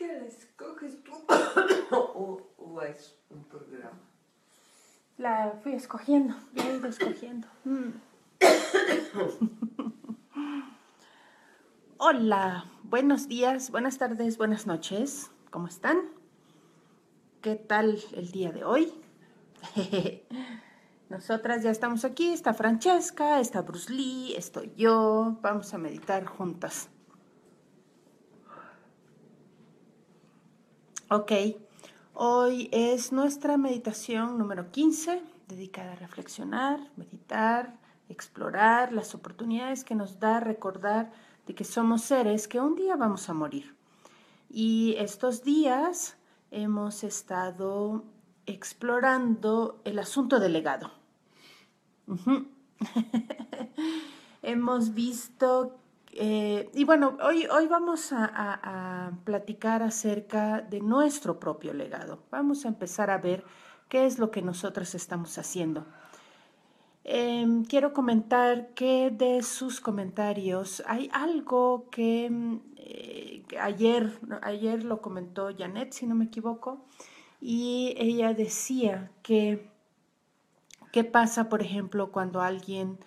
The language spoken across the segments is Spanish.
que la escoges tú o es un programa? La fui escogiendo, la he ido escogiendo. Hola, buenos días, buenas tardes, buenas noches. ¿Cómo están? ¿Qué tal el día de hoy? Nosotras ya estamos aquí, está Francesca, está Bruce Lee, estoy yo. Vamos a meditar juntas. Ok, hoy es nuestra meditación número 15, dedicada a reflexionar, meditar, explorar las oportunidades que nos da recordar de que somos seres que un día vamos a morir. Y estos días hemos estado explorando el asunto del legado. Hemos visto, y bueno, hoy vamos a platicar acerca de nuestro propio legado. Vamos a empezar a ver qué es lo que nosotros estamos haciendo. Quiero comentar que de sus comentarios hay algo que ayer lo comentó Janet, si no me equivoco, y ella decía que qué pasa, por ejemplo, cuando alguien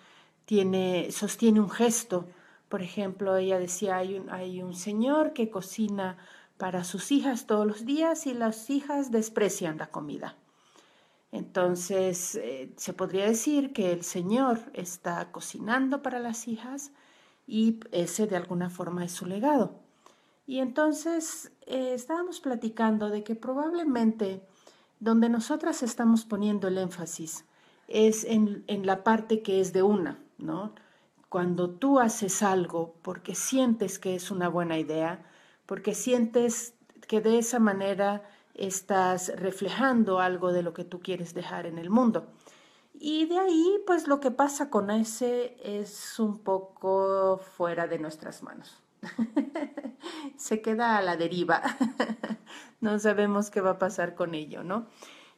sostiene un gesto. Por ejemplo, ella decía, hay un señor que cocina para sus hijas todos los días y las hijas desprecian la comida. Entonces, se podría decir que el Señor está cocinando para las hijas y ese de alguna forma es su legado. Y entonces estábamos platicando de que probablemente donde nosotras estamos poniendo el énfasis es en la parte que es de una, ¿no? Cuando tú haces algo porque sientes que es una buena idea, porque sientes que de esa manera estás reflejando algo de lo que tú quieres dejar en el mundo. Y de ahí, pues lo que pasa con ese es un poco fuera de nuestras manos. Se queda a la deriva. No sabemos qué va a pasar con ello, ¿no?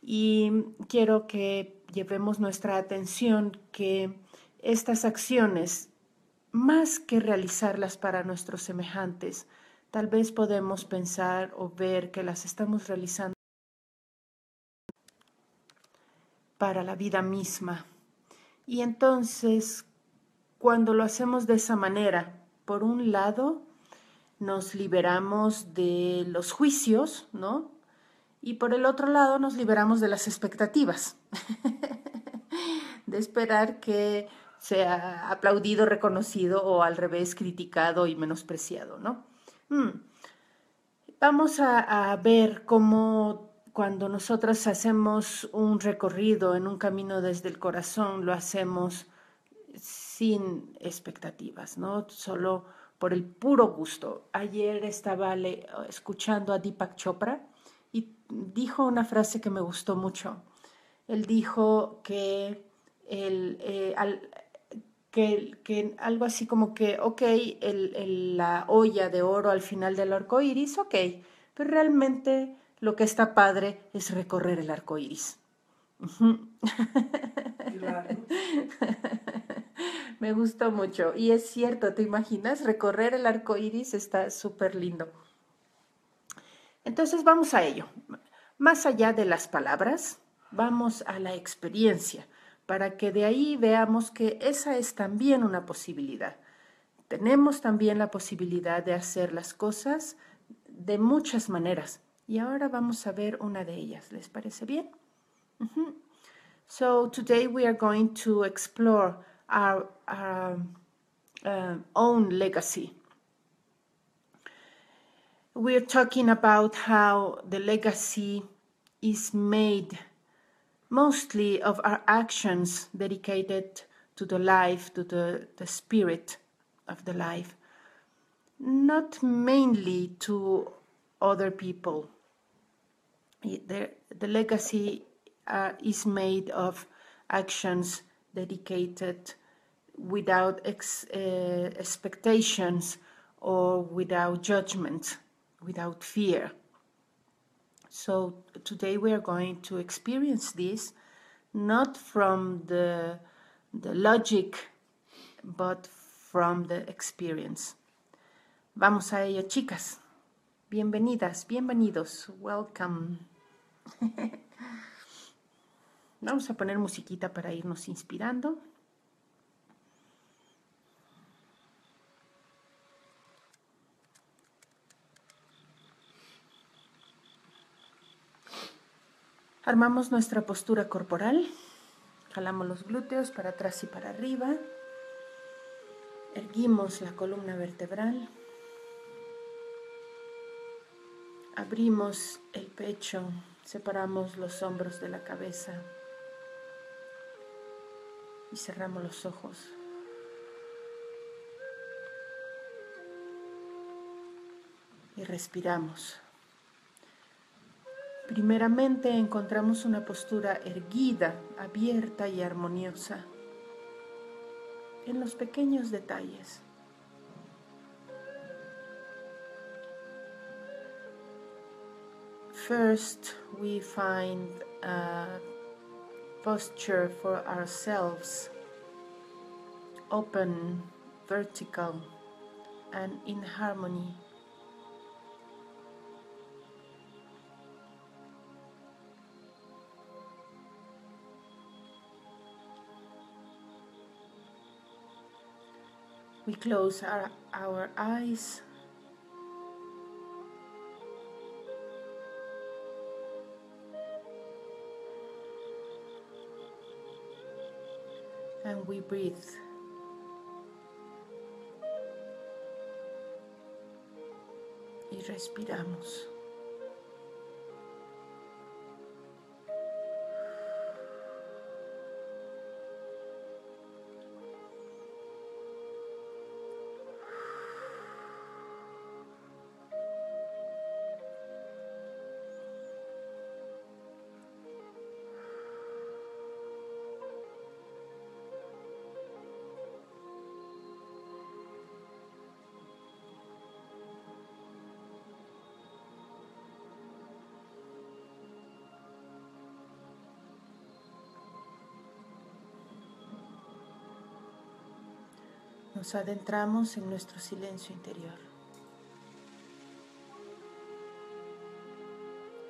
Y quiero que llevemos nuestra atención que estas acciones, más que realizarlas para nuestros semejantes, tal vez podemos pensar o ver que las estamos realizando para la vida misma. Y entonces, cuando lo hacemos de esa manera, por un lado, nos liberamos de los juicios, ¿no? Y por el otro lado, nos liberamos de las expectativas, de esperar que sea aplaudido, reconocido o al revés, criticado y menospreciado, ¿no? Vamos a ver cómo cuando nosotros hacemos un recorrido en un camino desde el corazón, lo hacemos sin expectativas, ¿no? Solo por el puro gusto. Ayer estaba escuchando a Deepak Chopra y dijo una frase que me gustó mucho. Él dijo que que algo así como que, ok, la olla de oro al final del arco iris, ok, pero realmente lo que está padre es recorrer el arco iris. Claro. Me gustó mucho y es cierto, ¿te imaginas? Recorrer el arco iris está súper lindo. Entonces vamos a ello. Más allá de las palabras, vamos a la experiencia, para que de ahí veamos que esa es también una posibilidad. Tenemos también la posibilidad de hacer las cosas de muchas maneras. Y ahora vamos a ver una de ellas. ¿Les parece bien? So today we are going to explore our own legacy. We're talking about how the legacy is made mostly of our actions dedicated to the life, to the spirit of the life, not mainly to other people. The legacy is made of actions dedicated without expectations or without judgment, without fear. So today we are going to experience this not from the logic, but from the experience. Vamos a ello, chicas. Bienvenidas, bienvenidos. Welcome. Vamos a poner musiquita para irnos inspirando. Armamos nuestra postura corporal. Jalamos los glúteos para atrás y para arriba. Erguimos la columna vertebral. Abrimos el pecho. Separamos los hombros de la cabeza. Y cerramos los ojos. Y respiramos. Primeramente encontramos una postura erguida, abierta y armoniosa en los pequeños detalles. First, we find a posture for ourselves, open, vertical, and in harmony. We close our eyes and we breathe. Y respiramos. Nos adentramos en nuestro silencio interior.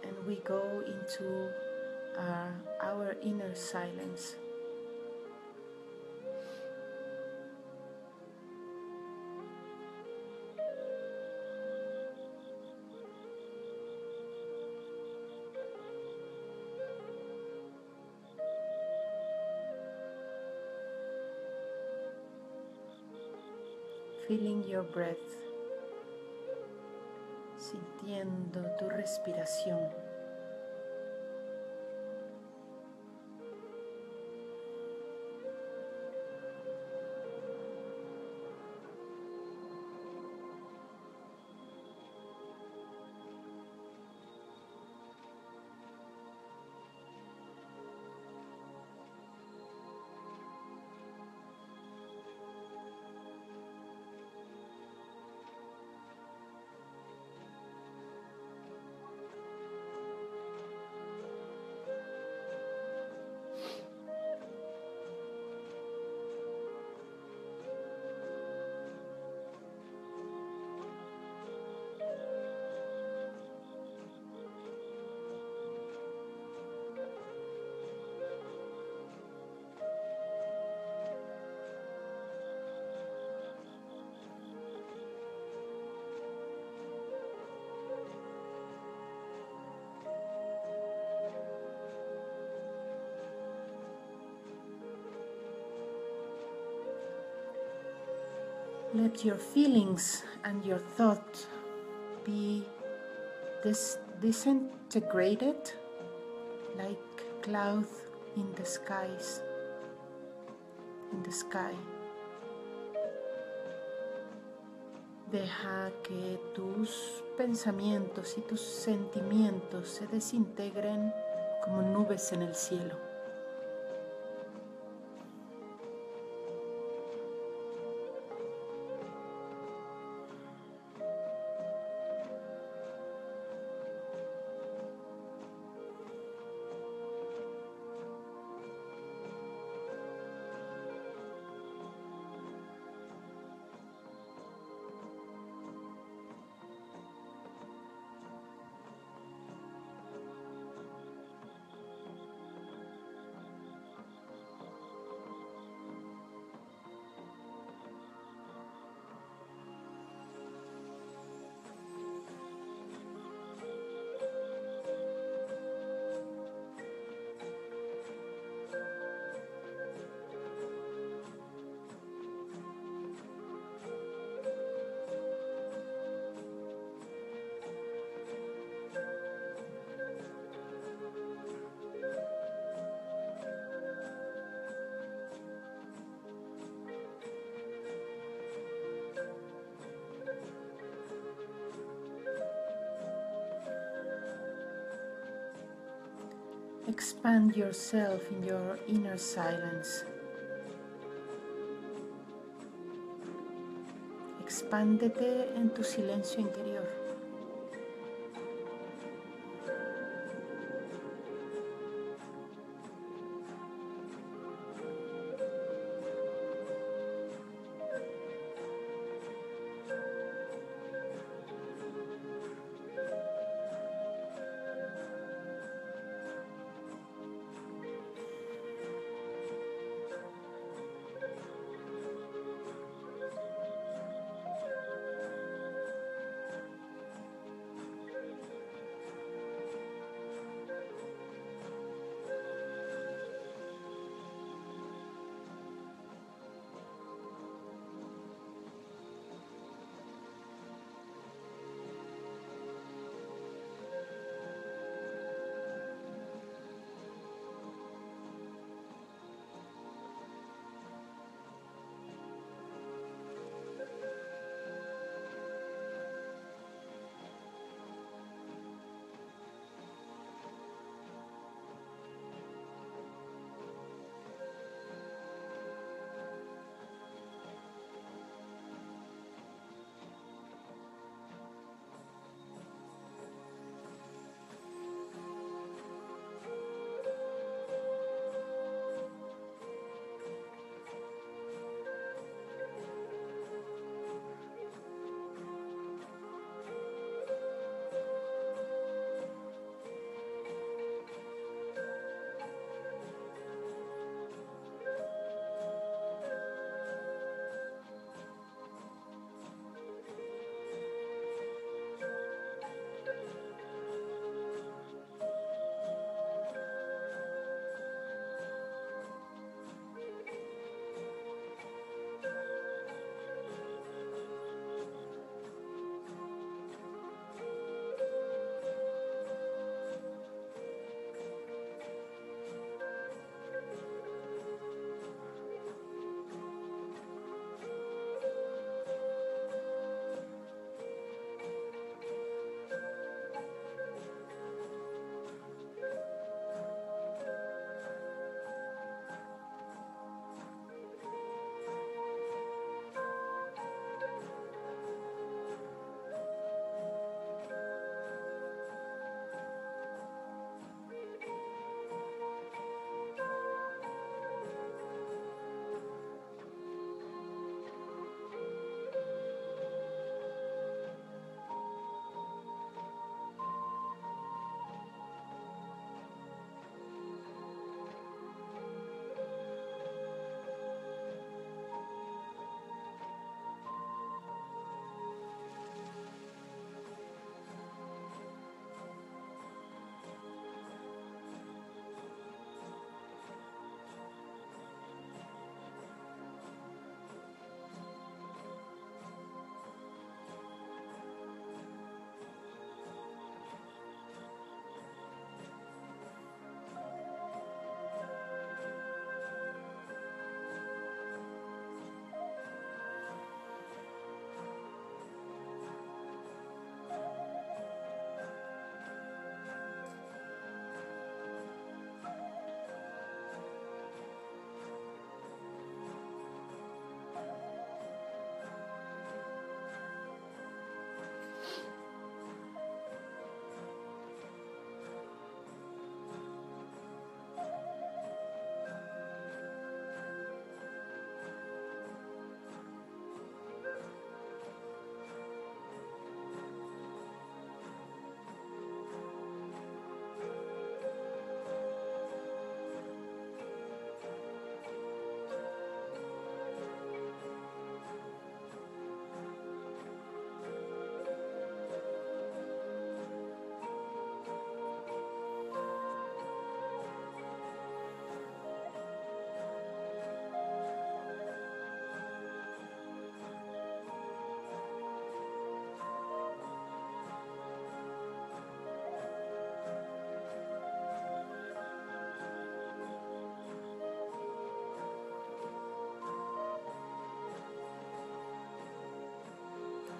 And we go into our inner silence. Feeling your breath, sintiendo tu respiración. Let your feelings and your thought be disintegrated like clouds in the skies, in the sky. Deja que tus pensamientos y tus sentimientos se desintegren como nubes en el cielo. Expand yourself in your inner silence. Expándete en tu silencio interior.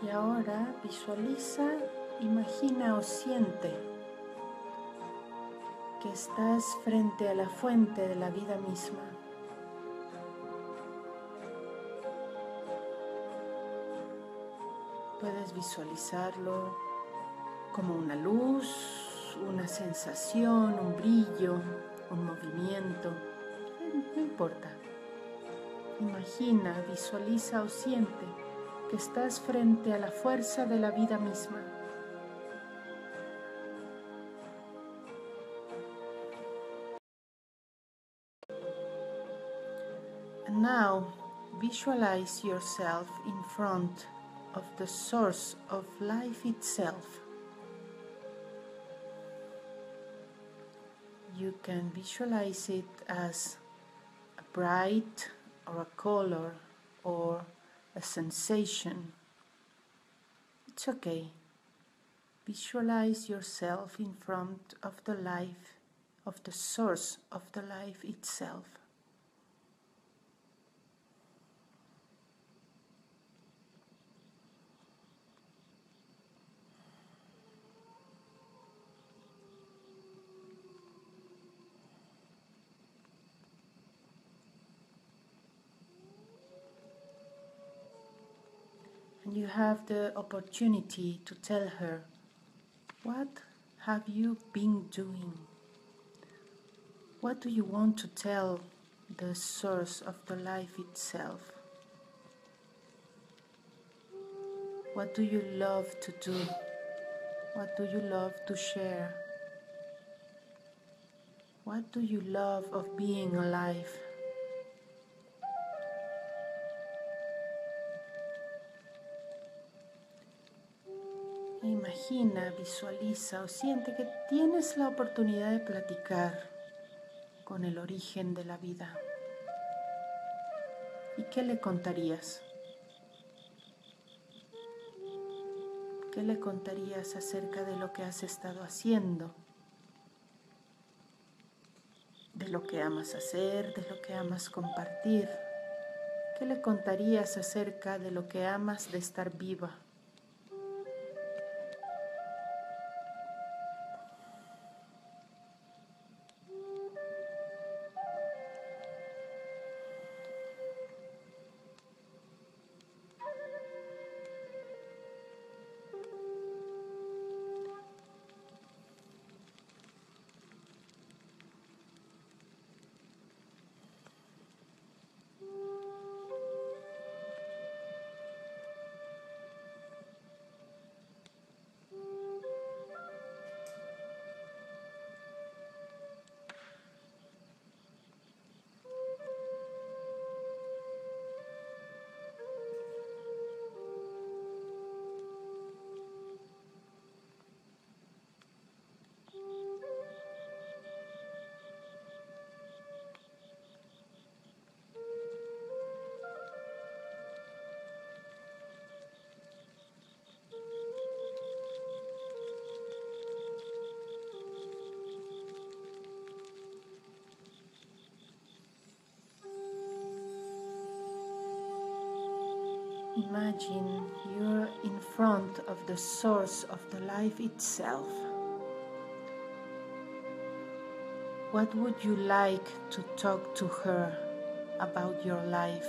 Y ahora visualiza, imagina o siente que estás frente a la fuente de la vida misma. Puedes visualizarlo como una luz, una sensación, un brillo, un movimiento, no importa. Imagina, visualiza o siente que estás frente a la fuerza de la vida misma. And now, visualize yourself in front of the source of life itself. You can visualize it as a bright or a color or a sensation. It's okay. Visualize yourself in front of the life, of the source of the life itself. And you have the opportunity to tell her, what have you been doing? What do you want to tell the source of the life itself? What do you love to do? What do you love to share? What do you love of being alive? Imagina, visualiza o siente que tienes la oportunidad de platicar con el origen de la vida. ¿Y qué le contarías? ¿Qué le contarías acerca de lo que has estado haciendo? De lo que amas hacer, de lo que amas compartir. ¿Qué le contarías acerca de lo que amas de estar viva? Imagine you're in front of the source of the life itself. What would you like to talk to her about your life?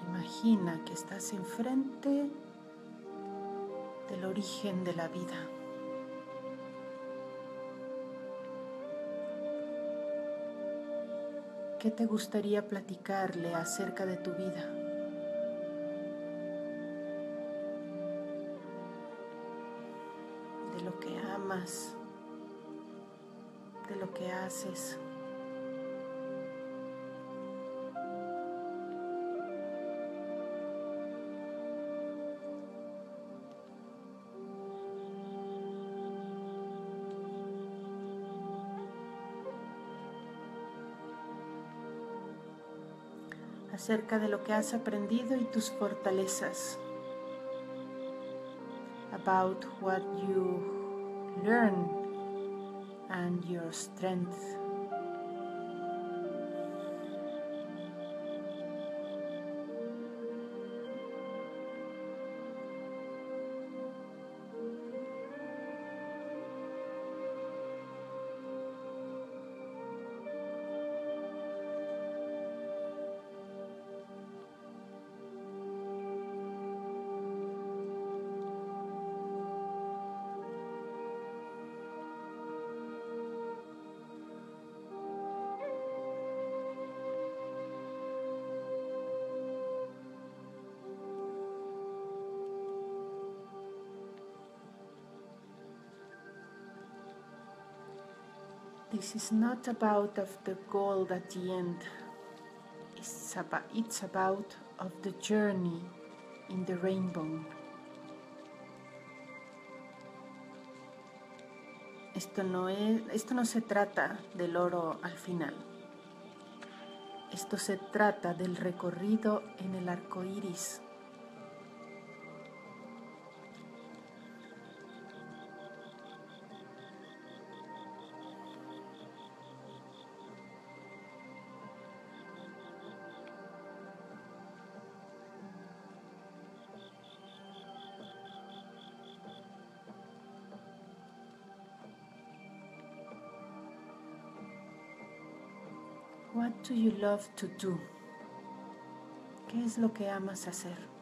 Imagina que estás enfrente del origen de la vida. ¿Qué te gustaría platicarle acerca de tu vida? De lo que amas, de lo que haces. Acerca de lo que has aprendido y tus fortalezas. About what you learn and your strength. this is not about of the goal at the end. It's about of the journey in the rainbow. Esto no se trata del oro al final. Esto se trata del recorrido en el arco iris. What do you love to do? ¿Qué es lo que amas hacer?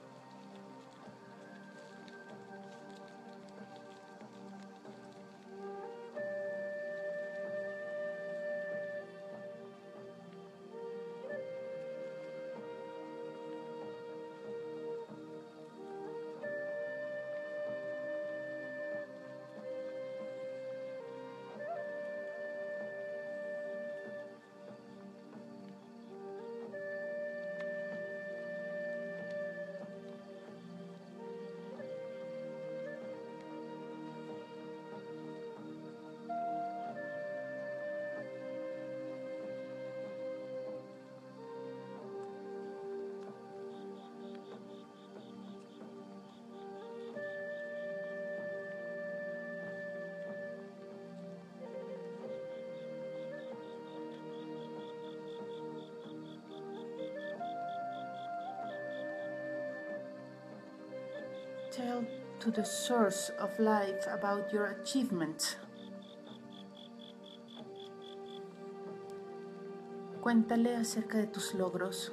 Tell to the source of life about your achievements. Cuéntale acerca de tus logros.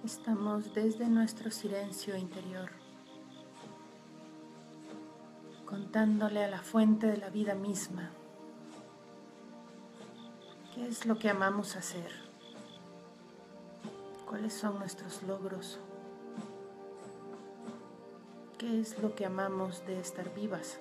Estamos desde nuestro silencio interior, contándole a la fuente de la vida misma qué es lo que amamos hacer, cuáles son nuestros logros, qué es lo que amamos de estar vivas.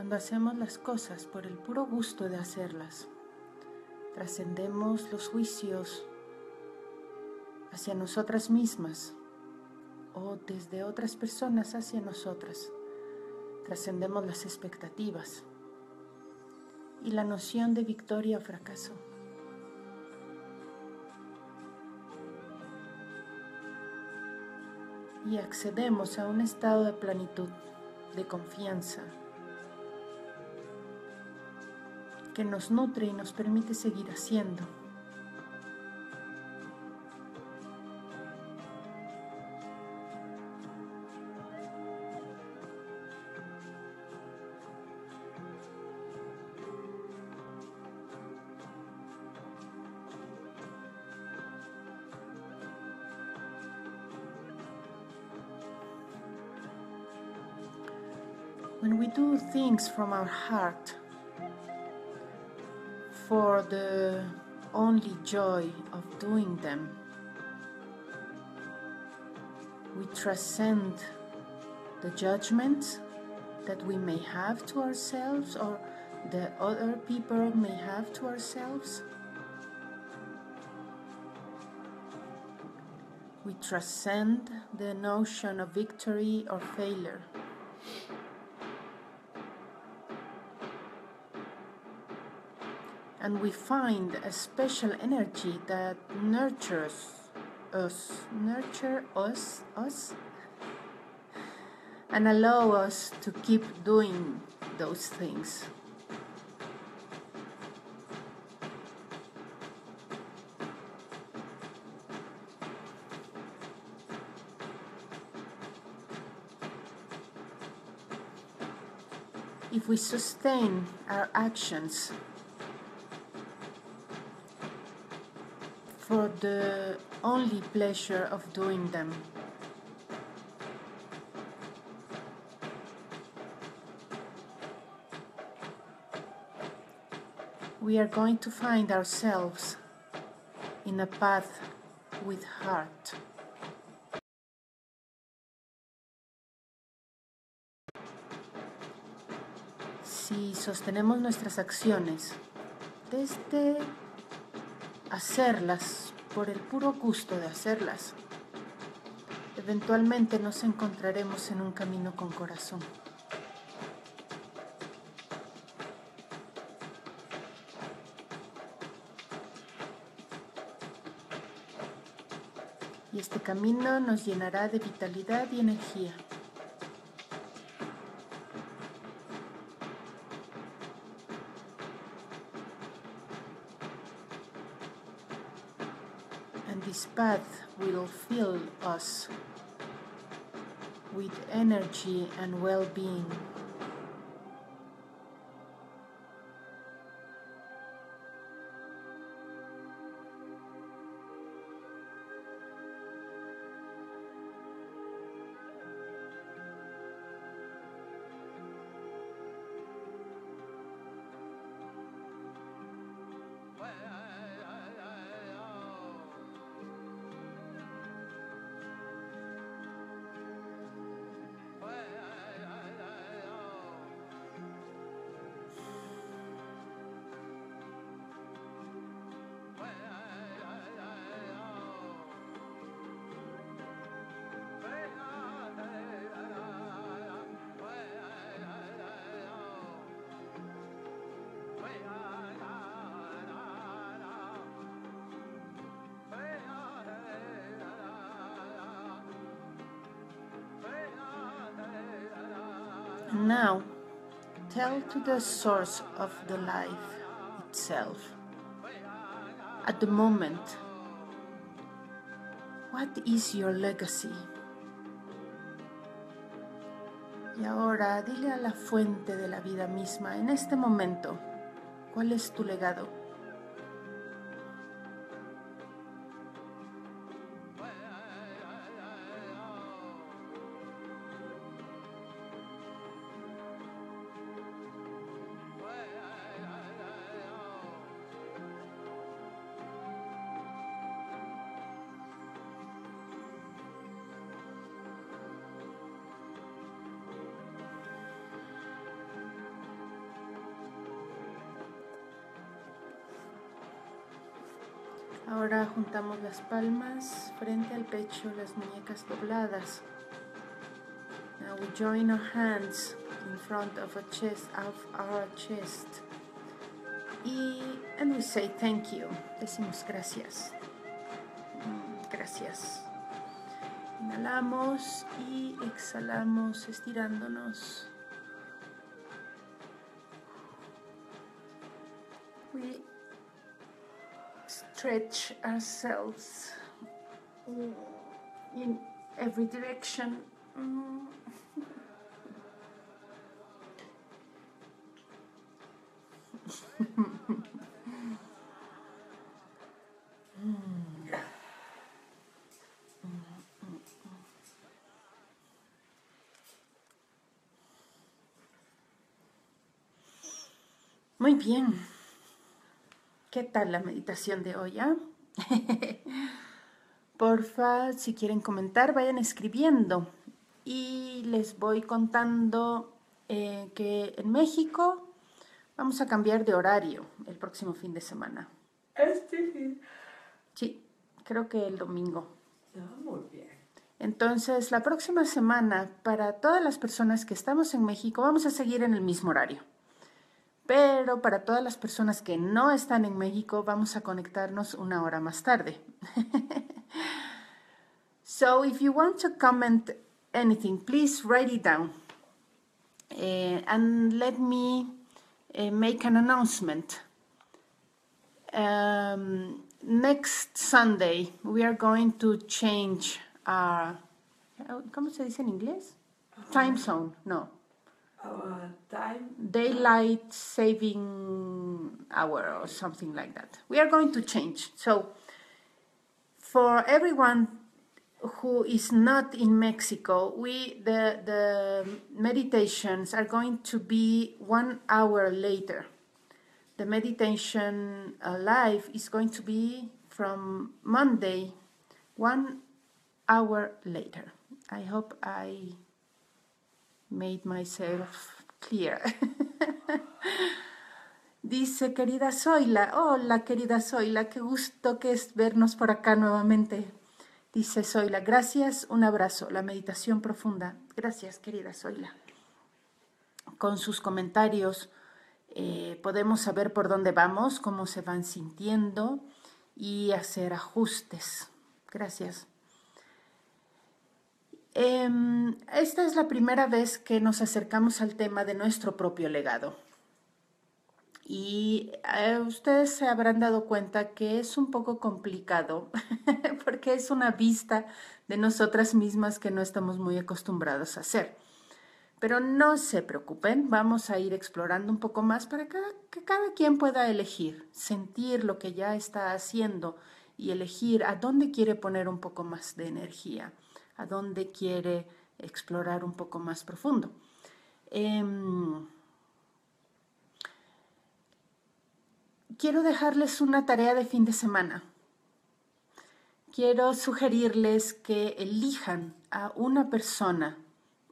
Cuando hacemos las cosas por el puro gusto de hacerlas, trascendemos los juicios hacia nosotras mismas o desde otras personas hacia nosotras. Trascendemos las expectativas y la noción de victoria o fracaso. Y accedemos a un estado de plenitud, de confianza, que nos nutre y nos permite seguir haciendo. When we do things from our heart, for the only joy of doing them, we transcend the judgments that we may have to ourselves or that other people may have to ourselves. We transcend the notion of victory or failure. And we find a special energy that nurtures us, and allow us to keep doing those things. If we sustain our actions for the only pleasure of doing them, we are going to find ourselves in a path with heart. Si sostenemos nuestras acciones desde hacerlas por el puro gusto de hacerlas, eventualmente nos encontraremos en un camino con corazón. Y este camino nos llenará de vitalidad y energía. And this path will fill us with energy and well-being. And now, tell to the source of the life itself, at the moment, what is your legacy? Y ahora dile a la fuente de la vida misma, en este momento, ¿cuál es tu legado? Ahora juntamos las palmas frente al pecho, las muñecas dobladas. Now we join our hands in front of our chest. And we say thank you. Decimos gracias. Gracias. Inhalamos y exhalamos estirándonos. We stretch ourselves in every direction. Muy bien. ¿Qué tal la meditación de hoy? Porfa, si quieren comentar, vayan escribiendo. Y les voy contando que en México vamos a cambiar de horario el próximo fin de semana. Sí, creo que el domingo. Muy bien. Entonces, la próxima semana, para todas las personas que estamos en México, vamos a seguir en el mismo horario. Pero para todas las personas que no están en México, vamos a conectarnos una hora más tarde. So, if you want to comment anything, please write it down. And let me make an announcement. Next Sunday, we are going to change our... ¿Cómo se dice en inglés? Time zone, no. Daylight saving hour or something like that. We are going to change. So for everyone who is not in Mexico, the meditations are going to be 1 hour later. The meditation live is going to be from Monday, 1 hour later. I hope I made myself clear. Dice, querida Zoila, hola querida Zoila, qué gusto que es vernos por acá nuevamente. Dice Zoila, gracias, un abrazo, la meditación profunda. Gracias, querida Zoila. Con sus comentarios podemos saber por dónde vamos, cómo se van sintiendo y hacer ajustes. Gracias. Esta es la primera vez que nos acercamos al tema de nuestro propio legado. Y ustedes se habrán dado cuenta que es un poco complicado porque es una vista de nosotras mismas que no estamos muy acostumbrados a hacer. Pero no se preocupen, vamos a ir explorando un poco más para que cada quien pueda elegir, sentir lo que ya está haciendo y elegir a dónde quiere poner un poco más de energía, a dónde quiere explorar un poco más profundo. Quiero dejarles una tarea de fin de semana. Quiero sugerirles que elijan a una persona,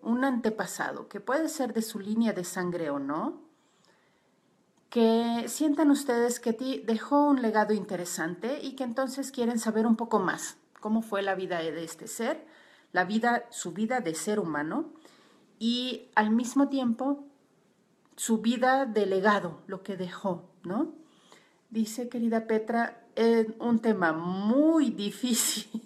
un antepasado, que puede ser de su línea de sangre o no, que sientan ustedes que dejó un legado interesante y que entonces quieren saber un poco más cómo fue la vida de este ser, su vida de ser humano y al mismo tiempo su vida de legado, lo que dejó, ¿no? Dice, querida Petra, un tema muy difícil.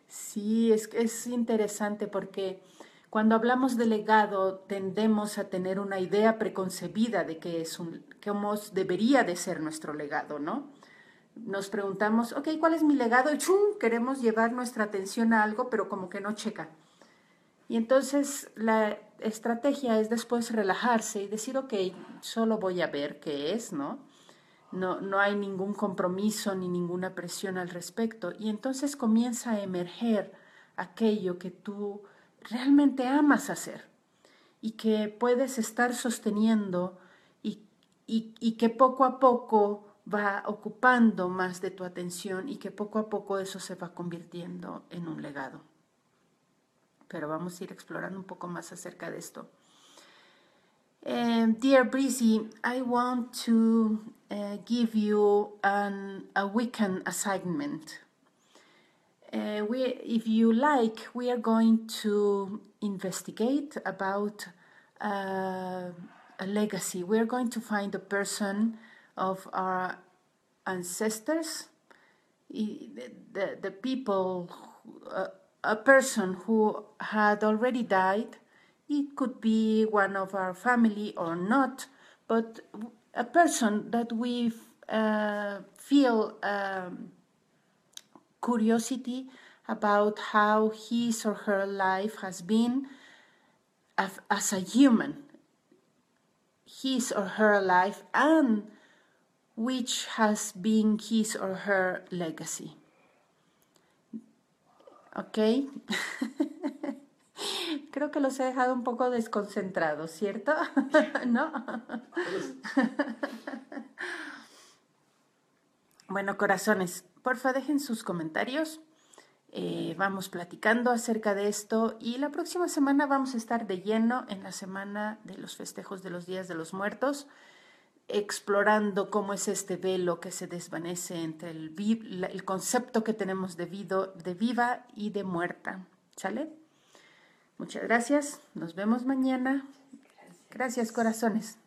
Sí, es interesante porque cuando hablamos de legado tendemos a tener una idea preconcebida de cómo debería de ser nuestro legado, ¿no? Nos preguntamos, ok, ¿cuál es mi legado? Y ¡chum!, queremos llevar nuestra atención a algo, pero como que no checa. Y entonces la estrategia es después relajarse y decir, ok, solo voy a ver qué es, ¿no? No hay ningún compromiso ni ninguna presión al respecto. Y entonces comienza a emerger aquello que tú realmente amas hacer y que puedes estar sosteniendo y que poco a poco va ocupando más de tu atención y que poco a poco eso se va convirtiendo en un legado. Pero vamos a ir explorando un poco más acerca de esto. Dear Breezy, I want to give you a weekend assignment. If you like, we are going to investigate about a legacy. We are going to find a person of our ancestors, the people, a person who had already died. It could be one of our family or not, but a person that we feel curiosity about how his or her life has been as a human, his or her life, and which has been his or her legacy. ¿Ok? Creo que los he dejado un poco desconcentrados, ¿cierto? ¿No? Bueno, corazones, porfa dejen sus comentarios. Vamos platicando acerca de esto y la próxima semana vamos a estar de lleno en la semana de los festejos de los días de los muertos, explorando cómo es este velo que se desvanece entre el concepto que tenemos de viva y de muerta. ¿Sale? Muchas gracias. Nos vemos mañana. Gracias, corazones.